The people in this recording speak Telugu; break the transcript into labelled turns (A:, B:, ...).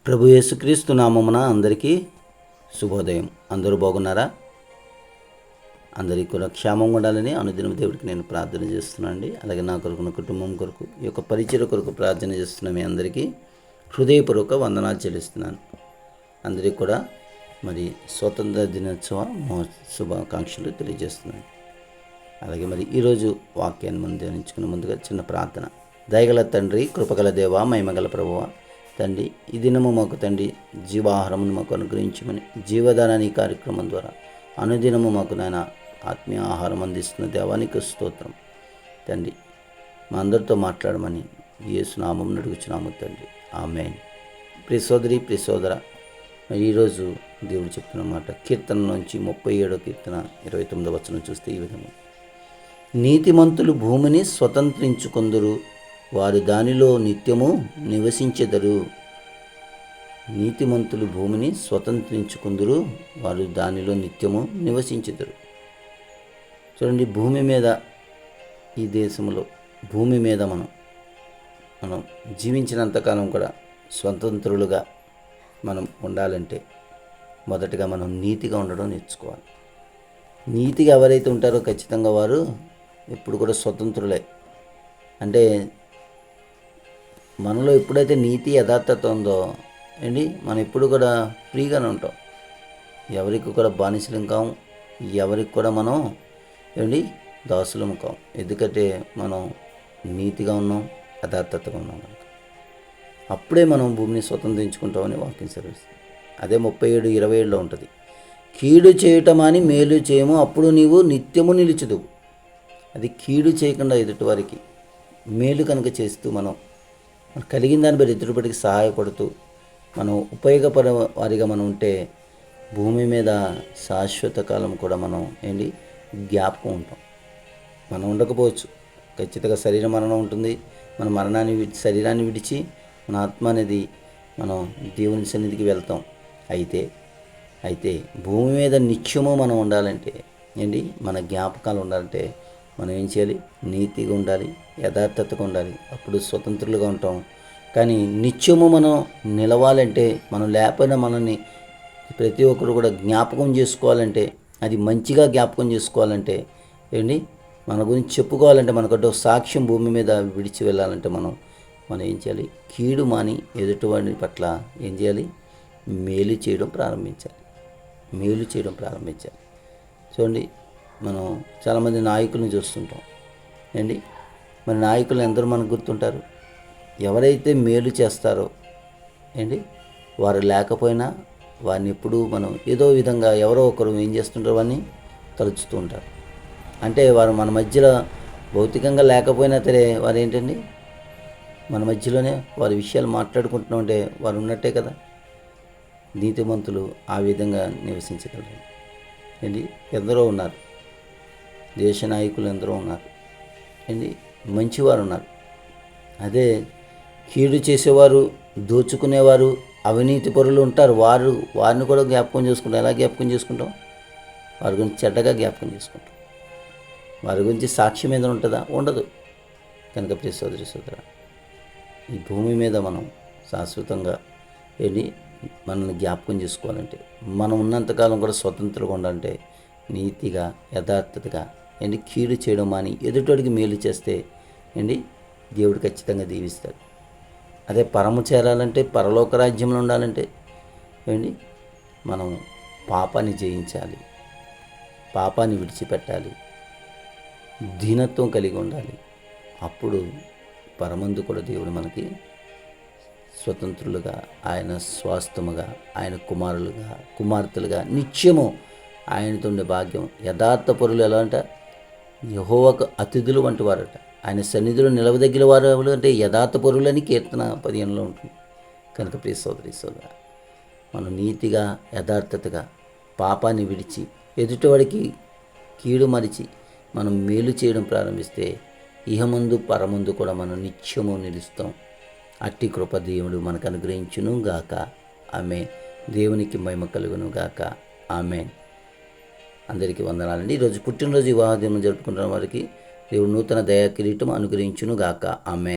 A: ప్రభు యేసుక్రీస్తు నామమున అందరికీ శుభోదయం. అందరూ బాగున్నారా? అందరికీ కూడా క్షేమంగా ఉండాలని అనుదినం దేవుడికి నేను ప్రార్థన చేస్తున్నానండి. అలాగే నా కొరకు, నా కుటుంబం కొరకు, ఈ యొక్క పరిచయ కొరకు ప్రార్థన చేస్తున్న మీ అందరికీ హృదయపూర్వక వందనాలు చెల్లిస్తున్నాను. అందరికీ కూడా మరి స్వతంత్ర దినోత్సవ శుభాకాంక్షలు తెలియజేస్తున్నాను. అలాగే మరి ఈరోజు వాక్యాన్ని మనం ధ్యానించుకునే ముందుగా చిన్న ప్రార్థన. దయగల తండ్రి, కృపగల దేవ, మహిమగల ప్రభువ, తండ్రి, ఈ దినము మాకు తండ్రి జీవాహారమును మాకు అనుగ్రహించమని, జీవదానాన్ని కార్యక్రమం ద్వారా అనుదినము మాకు నాయన ఆత్మీయ ఆహారం అందిస్తున్న దేవానికి స్తోత్రం. తండ్రి, మా అందరితో మాట్లాడమని యేసు నామం అడుగుచున్నాము తండ్రి, ఆమేన్. ప్రియ సోదరి, ప్రియ సోదర, ఈరోజు దేవుడు చెప్తున్న మాట కీర్తనలోంచి 37వ కీర్తన 29వ వచనం చూస్తే ఈ విధంగా: నీతిమంతులు భూమిని స్వతంత్రించుకొందురు, వారు దానిలో నిత్యము నివసించెదరు. నీతిమంతులు భూమిని స్వతంత్రించుకుందురు, వారు దానిలో నిత్యము నివసించెదరు. చూడండి, భూమి మీద, ఈ దేశంలో భూమి మీద మనం జీవించినంతకాలం కూడా స్వతంత్రులుగా మనం ఉండాలంటే మొదటగా మనం నీతిగా ఉండడం నేర్చుకోవాలి. నీతిగా ఎవరైతే ఉంటారో ఖచ్చితంగా వారు ఎప్పుడు కూడా స్వతంత్రులే. అంటే మనలో ఎప్పుడైతే నీతి యథార్థత ఉందో మనం ఎప్పుడు కూడా ఫ్రీగానే ఉంటాం. ఎవరికి కూడా బానిసలం కాం, ఎవరికి కూడా మనం దాసులం కాం. ఎందుకంటే మనం నీతిగా ఉన్నాం, యథార్థతగా ఉన్నాం కనుక అప్పుడే మనం భూమిని స్వతంత్రించుకుంటామని వాక్యం సెలవిస్తుంది. అదే 37:27లో ఉంటుంది: కీడు చేయటం అని మేలు చేయము, అప్పుడు నీవు నిత్యము నిలుచుదువు. అది కీడు చేయకుండా ఎదుటివారికి మేలు కనుక చేస్తూ మనం కలిగిన దాన్ని బట్టి ఎదుటిపడికి సహాయపడుతూ మనం ఉపయోగపడే వారిగా మనం ఉంటే భూమి మీద శాశ్వత కాలం కూడా మనం జ్ఞాపకం ఉంటాం. మనం ఉండకపోవచ్చు, ఖచ్చితంగా శరీర మరణం ఉంటుంది. మన శరీరాన్ని విడిచి మన ఆత్మ అనేది మనం దేవుని సన్నిధికి వెళ్తాం. అయితే భూమి మీద నిత్యము మనం ఉండాలంటే మన జ్ఞాపకాలు ఉండాలంటే మనం ఏం చేయాలి? నీతిగా ఉండాలి, యథార్థతగా ఉండాలి. అప్పుడు స్వతంత్రులుగా ఉంటాం. కానీ నిత్యము మనం నిలవాలంటే, మనం లేకపోయినా మనల్ని ప్రతి ఒక్కరు కూడా జ్ఞాపకం చేసుకోవాలంటే, అది మంచిగా జ్ఞాపకం చేసుకోవాలంటే మన గురించి చెప్పుకోవాలంటే, మనకంటూ సాక్ష్యం భూమి మీద విడిచి వెళ్ళాలంటే మనం ఏం చేయాలి? కీడు మాని ఎదుటివాడి పట్ల ఏం చేయాలి? మేలు చేయడం ప్రారంభించాలి. చూడండి, మనం చాలామంది నాయకులను చూస్తుంటాం. మరి నాయకులు ఎందరో మనకు గుర్తుంటారు. ఎవరైతే మేలు చేస్తారో వారు లేకపోయినా వారిని ఎప్పుడూ మనం ఏదో విధంగా ఎవరో ఒకరు ఏం చేస్తుంటారో వారిని తలుచుతూ ఉంటారు. అంటే వారు మన మధ్యలో భౌతికంగా లేకపోయినా సరే వారు మన మధ్యలోనే వారి విషయాలు మాట్లాడుకుంటున్నామంటే వారు ఉన్నట్టే కదా. నీతిమంతులు ఆ విధంగా నివసించగలరు. ఎందరో ఉన్నారు, దేశ నాయకులు ఎందరో ఉన్నారు, మంచివారు ఉన్నారు. అదే కీడు చేసేవారు, దోచుకునేవారు, అవినీతి పరులు ఉంటారు. వారిని కూడా జ్ఞాపకం చేసుకుంటాం. ఎలా జ్ఞాపకం చేసుకుంటాం? వారి గురించి చెడ్డగా జ్ఞాపకం చేసుకుంటాం. వారి గురించి సాక్ష్యం మీద ఉంటుందా? ఉండదు. కనుక ప్రియ సోదరి, సోదరా, ఈ భూమి మీద మనం శాశ్వతంగా మనల్ని జ్ఞాపకం చేసుకోవాలంటే, మనం ఉన్నంతకాలం కూడా స్వతంత్రంగా ఉండాలంటే నీతిగా, యథార్థతగా కీడు చేయడం అని ఎదుటోడికి మేలు చేస్తే దేవుడు ఖచ్చితంగా దీవిస్తాడు. అదే పరము చేరాలంటే, పరలోక రాజ్యంలో ఉండాలంటే మనం పాపాన్ని జయించాలి, పాపాన్ని విడిచిపెట్టాలి, దీనత్వం కలిగి ఉండాలి. అప్పుడు పరమందు కూడా దేవుడు మనకి స్వతంత్రులుగా, ఆయన స్వాస్థ్యముగా, ఆయన కుమారులుగా, కుమార్తెలుగా నిత్యము ఆయనతో ఉండే భాగ్యం. యథార్థ పరులు ఎలా అంట? యెహోవాకు అతిథులు వంటి వారట. ఆయన సన్నిధిలో నిలవదగిన వారు అంటే యథార్థ పరులని కీర్తన 15లో ఉంటుంది. కనుక ప్రియ సోదరి, సోదర, మనం నీతిగా, యథార్థతగా పాపాన్ని విడిచి ఎదుటివాడికి కీడు మరిచి మనం మేలు చేయడం ప్రారంభిస్తే ఇహమందు పరమందు కూడా మనం నిత్యము నిలుస్తాం. అట్టి కృప దేవుడు మనకు అనుగ్రహించును గాక. ఆమేన్. దేవునికి మహిమ కలుగును గాక. ఆమేన్. అందరికీ వందనాలండి. ఈరోజు పుట్టినరోజు వివాహ దినం జరుపుకుంటున్న వారికి దేవుడు నూతన దయా కిరీటం అనుగ్రహించును గాక. ఆమేన్.